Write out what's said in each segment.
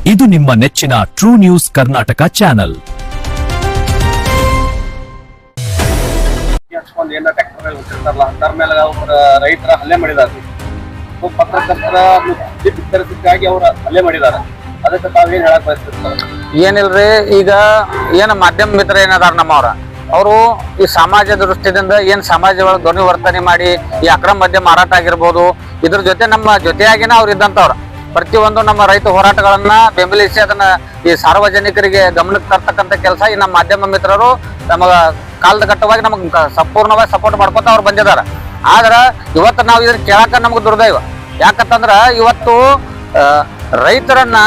ಇದು ನಿಮ್ಮ ನೆಚ್ಚಿನ ಟ್ರೂ ನ್ಯೂಸ್ ಕರ್ನಾಟಕ ಚಾನಲ್. ರೈತರ ಹಲ್ಲೆ ಮಾಡಿದ್ದಾರೆ, ಪತ್ರಕರ್ತರ ಬಿತ್ತರಿಸಿಗಾಗಿ ಅವರ ಹಲ್ಲೆ ಮಾಡಿದ್ದಾರೆ. ಅದಕ್ಕೆ ತಾವೇನ್ ಹೇಳಕ್ ಬಯಸ್ತಿರ್ತಾರೆ? ಏನಿಲ್ರಿ, ಈಗ ಏನ ಮಾಧ್ಯಮ ಮಿತ್ರ ಏನದಾರ ನಮ್ಮವ್ರ ಅವರು ಈ ಸಮಾಜ ದೃಷ್ಟಿಯಿಂದ ಏನ್ ಸಮಾಜ ಒಳಗೆ ಧ್ವನಿ ವರ್ತನೆ ಮಾಡಿ ಈ ಅಕ್ರಮ ಮದ್ಯ ಮಾರಾಟ ಆಗಿರ್ಬೋದು, ಇದ್ರ ಜೊತೆ ನಮ್ಮ ಜೊತೆಯಾಗಿನ ಅವ್ರು ಇದ್ದಂತವ್ರ ಪ್ರತಿಯೊಂದು ನಮ್ಮ ರೈತ ಹೋರಾಟಗಳನ್ನ ಬೆಂಬಲಿಸಿ ಅದನ್ನ ಈ ಸಾರ್ವಜನಿಕರಿಗೆ ಗಮನಕ್ಕೆ ತರ್ತಕ್ಕಂಥ ಕೆಲಸ ಈ ನಮ್ಮ ಮಾಧ್ಯಮ ಮಿತ್ರರು ನಮಗ ಕಾಲದಗಟ್ಟವಾಗಿ ನಮಗ್ ಸಂಪೂರ್ಣವಾಗಿ ಸಪೋರ್ಟ್ ಮಾಡ್ಕೊತ ಅವ್ರು ಬಂದಿದಾರ. ಆದ್ರ ಇವತ್ತು ನಾವು ಇದನ್ನ ಕೇಳಾಕ ನಮ್ಗೆ ದುರ್ದೈವ. ಯಾಕಂತಂದ್ರ ಇವತ್ತು ರೈತರನ್ನ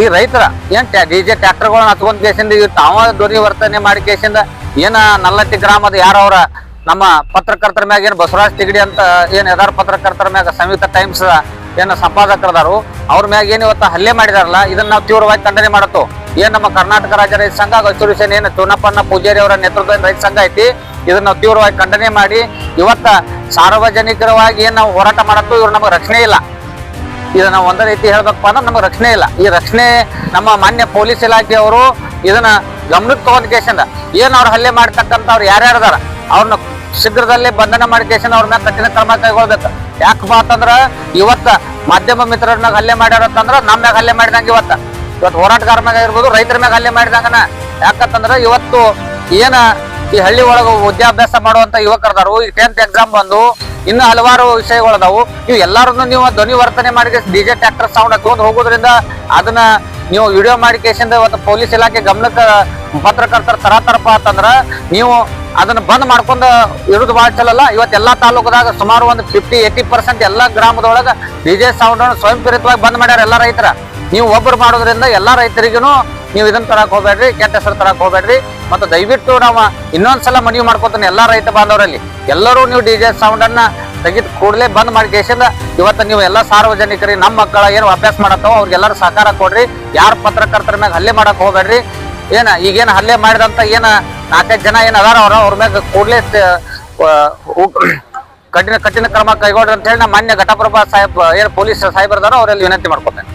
ಈ ರೈತರ ಏನ್ ಡಿಜೆ ಟ್ರ್ಯಾಕ್ಟರ್ಗಳನ್ನ ಹತ್ಕೊಂಡ್ ಕೇಸಿಂದ ತಾವ ಧ್ವನಿ ವರ್ತನೆ ಮಾಡಿ ಕೇಸಿಂದ ಏನ ನಲ್ಲಟ್ಟಿ ಗ್ರಾಮದ ಯಾರವ್ರ ನಮ್ಮ ಪತ್ರಕರ್ತರ ಮ್ಯಾಗ ಏನ್ ಬಸವರಾಜ್ ತಿಗಡಿ ಅಂತ ಏನ್ ಯದಾರ್ ಪತ್ರಕರ್ತರ ಮ್ಯಾಗ ಸಂಯುಕ್ತ ಟೈಮ್ಸ್ ಏನ ಸಂಪಾದಕರದಾರು ಅವ್ರ ಮ್ಯಾಗ ಏನ್ ಇವತ್ತ ಹಲ್ಲೆ ಮಾಡಿದಾರಲ್ಲ, ಇದನ್ನ ನಾವು ತೀವ್ರವಾಗಿ ಖಂಡನೆ ಮಾಡತ್ತು. ಏನ್ ನಮ್ಮ ಕರ್ನಾಟಕ ರಾಜ್ಯ ರೈತ ಸಂಘ ಹಸಿರು ಸೇನೆ ಏನ್ ಚುನಪ್ಪಣ್ಣ ಪೂಜಾರಿ ಅವರ ನೇತೃತ್ವದ ರೈತ ಸಂಘ ಐತಿ, ಇದನ್ನ ನಾವು ತೀವ್ರವಾಗಿ ಖಂಡನೆ ಮಾಡಿ ಇವತ್ತ ಸಾರ್ವಜನಿಕರವಾಗಿ ಏನ್ ನಾವು ಹೋರಾಟ ಮಾಡತ್ತು, ಇವ್ರು ನಮಗೆ ರಕ್ಷಣೆ ಇಲ್ಲ. ಇದನ್ನ ನಾವು ಒಂದೇ ರೀತಿ ಹೇಳ್ಬೇಕಪ್ಪ ಅಂದ್ರೆ ನಮಗೆ ರಕ್ಷಣೆ ಇಲ್ಲ. ಈ ರಕ್ಷಣೆ ನಮ್ಮ ಮಾನ್ಯ ಪೊಲೀಸ್ ಇಲಾಖೆಯವರು ಇದನ್ನ ಗಮನಕ್ಕೆ ತಗೊಂಡ್ ಕೇಸಿಂದ ಏನ್ ಅವ್ರು ಹಲ್ಲೆ ಮಾಡ್ತಕ್ಕಂಥವ್ರು ಯಾರ್ಯಾರದಾರ ಅವ್ರನ್ನ ಶೀಘ್ರದಲ್ಲೇ ಬಂಧನ ಮಾಡಿ ಕೇಸಿಂದ ಅವ್ರ ಮ್ಯಾಗ ಕಠಿಣ ಕ್ರಮ ಕೈಗೊಳ್ಬೇಕು. ಯಾಕಪ್ಪ ಅಂತಂದ್ರ ಇವತ್ತ ಮಾಧ್ಯಮ ಮಿತ್ರರ ಮ್ಯಾಗ ಹಲ್ಲೆ ಮಾಡ್ಯಾರಂತಂದ್ರ ನಮ್ಮ ಮ್ಯಾಗ ಹಲ್ಲೆ ಮಾಡಿದಂಗ ಇವತ್ತು ಹೋರಾಟಗಾರ ಮ್ಯಾಗ ಇರ್ಬೋದು, ರೈತರ ಮ್ಯಾಗ ಹಲ್ಲೆ ಮಾಡಿದಂಗನ. ಯಾಕಂತಂದ್ರ ಇವತ್ತು ಏನ ಈ ಹಳ್ಳಿ ಒಳಗ ವಿದ್ಯಾಭ್ಯಾಸ ಮಾಡುವಂತ ಯುವಕರದಾರು, ಈ 10th ಎಕ್ಸಾಮ್ ಬಂದು ಇನ್ನು ಹಲವಾರು ವಿಷಯಗಳದಾವು. ಇವು ಎಲ್ಲಾರನ್ನು ನೀವು ಧ್ವನಿ ವರ್ತನೆ ಮಾಡಿ ಡಿಜೆ ಟ್ರ್ಯಾಕ್ಟರ್ ಸೌಂಡ್ ಹತ್ಕೊಂಡು ಹೋಗೋದ್ರಿಂದ ಅದನ್ನ ನೀವು ವಿಡಿಯೋ ಮಾಡಿ ಕೇಸಿಂದ ಇವತ್ತು ಪೊಲೀಸ್ ಇಲಾಖೆ ಗಮನಕ್ಕೆ ಪತ್ರಕರ್ತರ ತರತರಪ್ಪ ಅಂತಂದ್ರ ನೀವು ಅದನ್ನ ಬಂದ್ ಮಾಡ್ಕೊಂಡ ಇರುದು ಬಹಳ ಚಲಲ್ಲ. ಇವತ್ತು ಎಲ್ಲಾ ತಾಲೂಕದಾಗ ಸುಮಾರು ಒಂದು 50-80% ಎಲ್ಲಾ ಗ್ರಾಮದೊಳಗ ಡಿಜೆ ಸೌಂಡ್ ಸ್ವಯಂ ಪ್ರೇರಿತವಾಗಿ ಬಂದ್ ಮಾಡ್ಯಾರ ಎಲ್ಲಾ ರೈತರ. ನೀವು ಒಬ್ಬರು ಮಾಡೋದ್ರಿಂದ ಎಲ್ಲಾ ರೈತರಿಗೂ ನೀವು ಇದನ್ನ ತರಕ್ ಹೋಗ್ಬೇಡ್ರಿ, ಕೆಟ್ಟ ಹೆಸರು ತರಕ್ ಹೋಗ್ಬೇಡ್ರಿ. ಮತ್ತು ದಯವಿಟ್ಟು ನಾವು ಇನ್ನೊಂದ್ಸಲ ಮನವಿ ಮಾಡ್ಕೊತಾನೆ ಎಲ್ಲಾ ರೈತ ಬಾಂಧವರಲ್ಲಿ, ಎಲ್ಲರೂ ನೀವು ಡಿಜೆ ಸೌಂಡ್ ಅನ್ನ ತೆಗೆದು ಕೂಡಲೇ ಬಂದ್ ಮಾಡಿ ಕೇಸಿಂದ ಇವತ್ತು ನೀವು ಎಲ್ಲಾ ಸಾರ್ವಜನಿಕರಿಗೆ ನಮ್ಮ ಮಕ್ಕಳ ಏನು ಅಭ್ಯಾಸ ಮಾಡತ್ತವ ಅವ್ರಿಗೆಲ್ಲರೂ ಸಹಕಾರ ಕೊಡ್ರಿ. ಯಾರ ಪತ್ರಕರ್ತರ ಮ್ಯಾಗ ಹಲ್ಲೆ ಮಾಡಕ್ ಹೋಗ್ಬೇಡ್ರಿ. ಏನ ಈಗೇನು ಹಲ್ಲೆ ಮಾಡಿದಂತ ಏನ 4-5 ಜನ ಏನ್ ಅದಾರ ಅವ್ರ ಮ್ಯಾಗ ಕೂಡಲೇ ಕಠಿಣ ಕ್ರಮ ಕೈಗೊಳ್ರಿ ಅಂತ ಹೇಳಿ ನಮ್ಮ ಮಾನ್ಯ ಘಟಪ್ರಭಾ ಸಾಹೇಬ್ ಏನ್ ಪೊಲೀಸ್ ಸಾಹೇಬರದಾರ ಅವರಲ್ಲಿ ವಿನಂತಿ ಮಾಡ್ಕೊತೇನೆ.